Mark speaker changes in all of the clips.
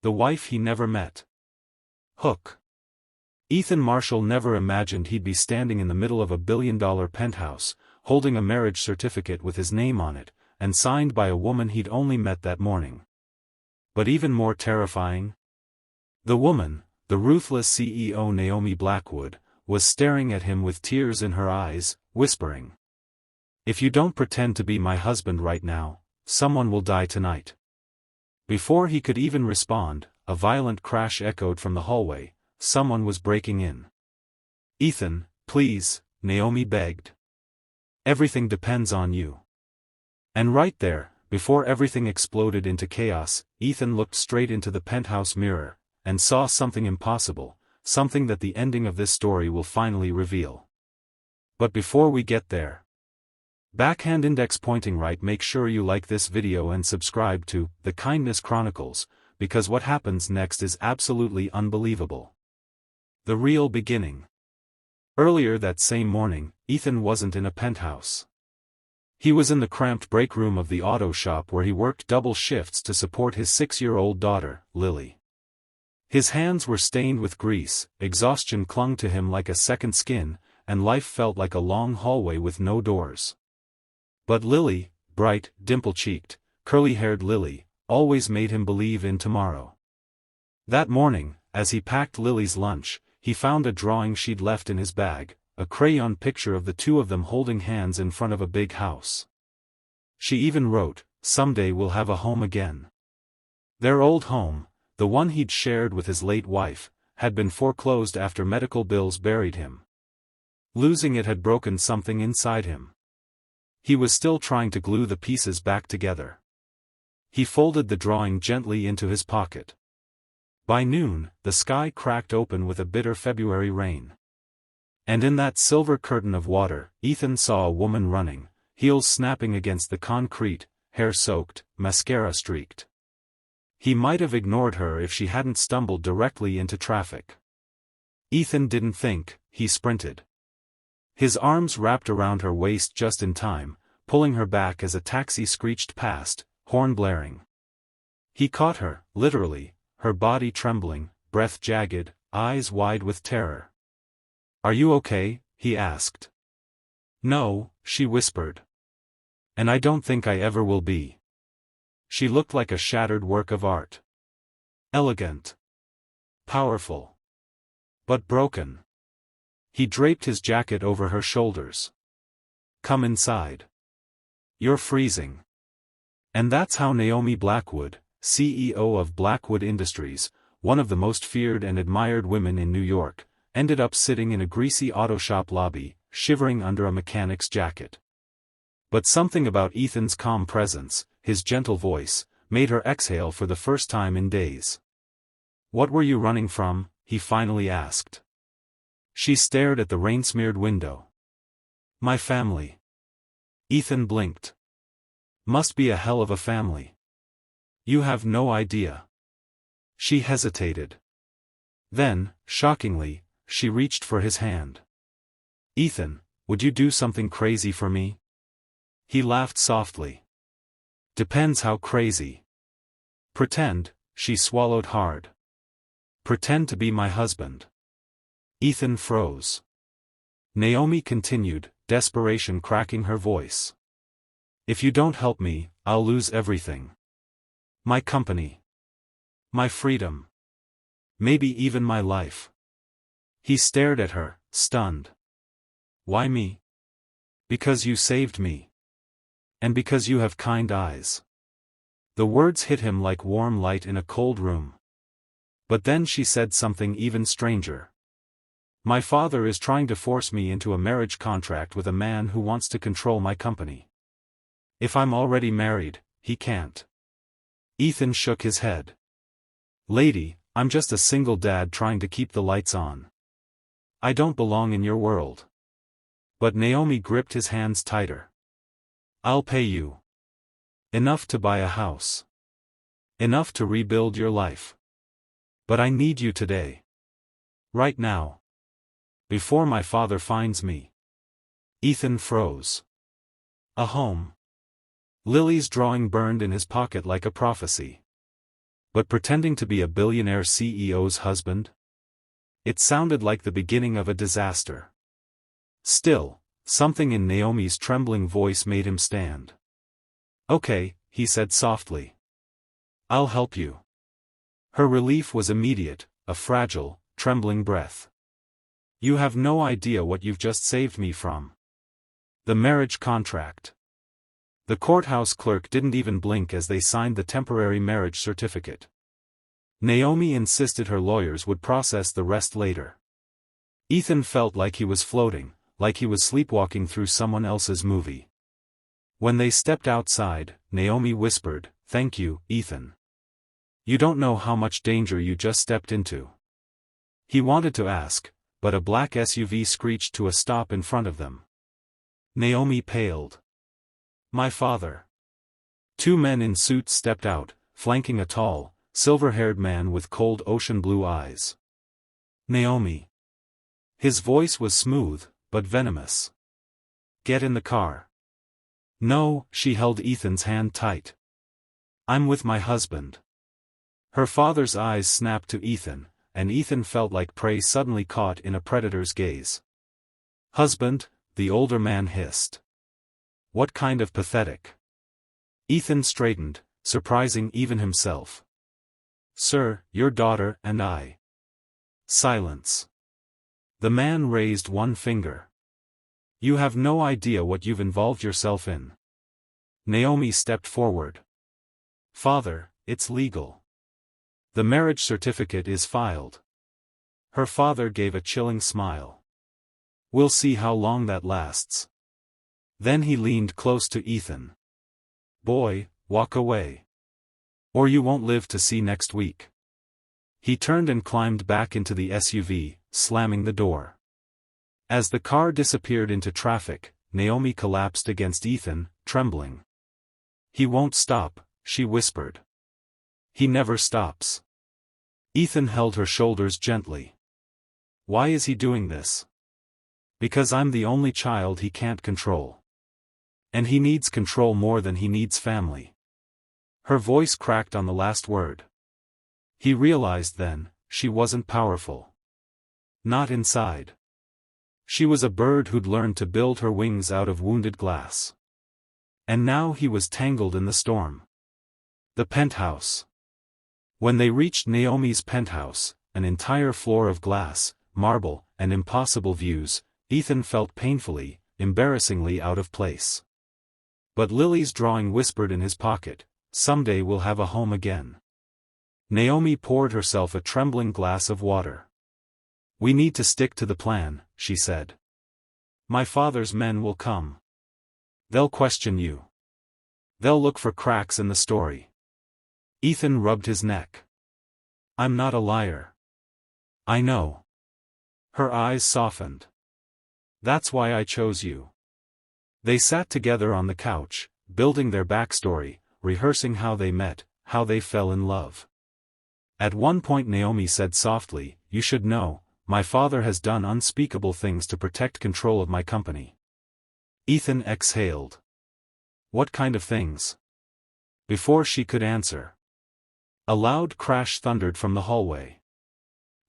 Speaker 1: the wife he never met. Hook. Ethan Marshall never imagined he'd be standing in the middle of a billion-dollar penthouse, holding a marriage certificate with his name on it, and signed by a woman he'd only met that morning. But even more terrifying? The woman, the ruthless CEO Naomi Blackwood, was staring at him with tears in her eyes, whispering, "If you don't pretend to be my husband right now, someone will die tonight." Before he could even respond, a violent crash echoed from the hallway. Someone was breaking in. "Ethan, please," Naomi begged. "Everything depends on you." And right there, before everything exploded into chaos, Ethan looked straight into the penthouse mirror, and saw something impossible, something that the ending of this story will finally reveal. But before we get there, backhand index pointing right, make sure you like this video and subscribe to The Kindness Chronicles, because what happens next is absolutely unbelievable. The real beginning. Earlier that same morning, Ethan wasn't in a penthouse. He was in the cramped break room of the auto shop where he worked double shifts to support his 6-year-old daughter, Lily. His hands were stained with grease, exhaustion clung to him like a second skin, and life felt like a long hallway with no doors. But Lily, bright, dimple-cheeked, curly-haired Lily, always made him believe in tomorrow. That morning, as he packed Lily's lunch, he found a drawing she'd left in his bag, a crayon picture of the two of them holding hands in front of a big house. She even wrote, "Someday we'll have a home again." Their old home, the one he'd shared with his late wife, had been foreclosed after medical bills buried him. Losing it had broken something inside him. He was still trying to glue the pieces back together. He folded the drawing gently into his pocket. By noon, the sky cracked open with a bitter February rain. And in that silver curtain of water, Ethan saw a woman running, heels snapping against the concrete, hair soaked, mascara streaked. He might have ignored her if she hadn't stumbled directly into traffic. Ethan didn't think, he sprinted. His arms wrapped around her waist just in time, pulling her back as a taxi screeched past, horn blaring. He caught her, literally, her body trembling, breath jagged, eyes wide with terror. "Are you okay?" he asked. "No," she whispered. "And I don't think I ever will be." She looked like a shattered work of art. Elegant. Powerful. But broken. He draped his jacket over her shoulders. "Come inside. You're freezing." And that's how Naomi Blackwood, CEO of Blackwood Industries, one of the most feared and admired women in New York, ended up sitting in a greasy auto shop lobby, shivering under a mechanic's jacket. But something about Ethan's calm presence, his gentle voice, made her exhale for the first time in days. "What were you running from?" he finally asked. She stared at the rain-smeared window. "My family." Ethan blinked. "Must be a hell of a family." "You have no idea." She hesitated. Then, shockingly, she reached for his hand. "Ethan, would you do something crazy for me?" He laughed softly. "Depends how crazy." "Pretend," she swallowed hard. "Pretend to be my husband." Ethan froze. Naomi continued, desperation cracking her voice. "If you don't help me, I'll lose everything. My company. My freedom. Maybe even my life." He stared at her, stunned. "Why me?" "Because you saved me. And because you have kind eyes." The words hit him like warm light in a cold room. But then she said something even stranger. "My father is trying to force me into a marriage contract with a man who wants to control my company. If I'm already married, he can't." Ethan shook his head. "Lady, I'm just a single dad trying to keep the lights on. I don't belong in your world." But Naomi gripped his hands tighter. "I'll pay you. Enough to buy a house. Enough to rebuild your life. But I need you today. Right now. Before my father finds me." Ethan froze. A home. Lily's drawing burned in his pocket like a prophecy. But pretending to be a billionaire CEO's husband? It sounded like the beginning of a disaster. Still, something in Naomi's trembling voice made him stand. "Okay," he said softly. "I'll help you." Her relief was immediate, a fragile, trembling breath. "You have no idea what you've just saved me from." The marriage contract. The courthouse clerk didn't even blink as they signed the temporary marriage certificate. Naomi insisted her lawyers would process the rest later. Ethan felt like he was floating, like he was sleepwalking through someone else's movie. When they stepped outside, Naomi whispered, "Thank you, Ethan. You don't know how much danger you just stepped into." He wanted to ask, but a black SUV screeched to a stop in front of them. Naomi paled. "My father." Two men in suits stepped out, flanking a tall, silver-haired man with cold ocean blue eyes. "Naomi." His voice was smooth, but venomous. "Get in the car." "No," she held Ethan's hand tight. "I'm with my husband." Her father's eyes snapped to Ethan, and Ethan felt like prey suddenly caught in a predator's gaze. "Husband?" the older man hissed. "What kind of pathetic?" Ethan straightened, surprising even himself. "Sir, your daughter and I." Silence. The man raised one finger. "You have no idea what you've involved yourself in." Naomi stepped forward. "Father, it's legal. The marriage certificate is filed." Her father gave a chilling smile. "We'll see how long that lasts." Then he leaned close to Ethan. "Boy, walk away. Or you won't live to see next week." He turned and climbed back into the SUV, slamming the door. As the car disappeared into traffic, Naomi collapsed against Ethan, trembling. "He won't stop," she whispered. "He never stops." Ethan held her shoulders gently. "Why is he doing this?" "Because I'm the only child he can't control. And he needs control more than he needs family." Her voice cracked on the last word. He realized then, she wasn't powerful. Not inside. She was a bird who'd learned to build her wings out of wounded glass. And now he was tangled in the storm. The penthouse. When they reached Naomi's penthouse, an entire floor of glass, marble, and impossible views, Ethan felt painfully, embarrassingly out of place. But Lily's drawing whispered in his pocket, "Someday we'll have a home again." Naomi poured herself a trembling glass of water. "We need to stick to the plan," she said. "My father's men will come. They'll question you. They'll look for cracks in the story." Ethan rubbed his neck. "I'm not a liar." "I know." Her eyes softened. "That's why I chose you." They sat together on the couch, building their backstory, rehearsing how they met, how they fell in love. At one point Naomi said softly, "You should know, my father has done unspeakable things to protect control of my company." Ethan exhaled. "What kind of things?" Before she could answer, a loud crash thundered from the hallway.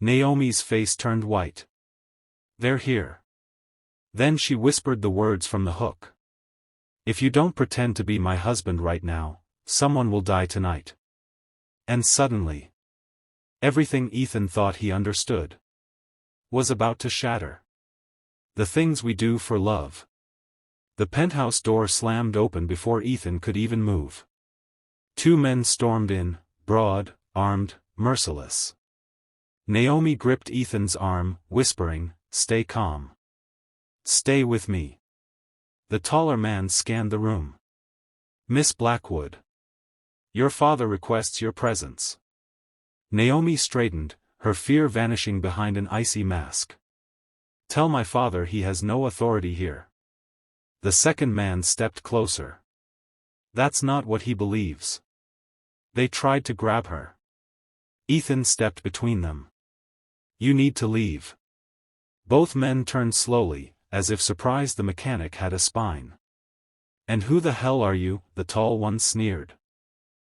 Speaker 1: Naomi's face turned white. "They're here." Then she whispered the words from the hook. "If you don't pretend to be my husband right now, someone will die tonight." And suddenly, everything Ethan thought he understood was about to shatter. The things we do for love. The penthouse door slammed open before Ethan could even move. Two men stormed in, broad, armed, merciless. Naomi gripped Ethan's arm, whispering, "Stay calm. Stay with me." The taller man scanned the room. "Miss Blackwood. Your father requests your presence." Naomi straightened, her fear vanishing behind an icy mask. "Tell my father he has no authority here." The second man stepped closer. "That's not what he believes." They tried to grab her. Ethan stepped between them. "You need to leave." Both men turned slowly, as if surprised the mechanic had a spine. "And who the hell are you?" the tall one sneered.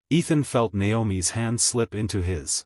Speaker 1: Ethan felt Naomi's hand slip into his.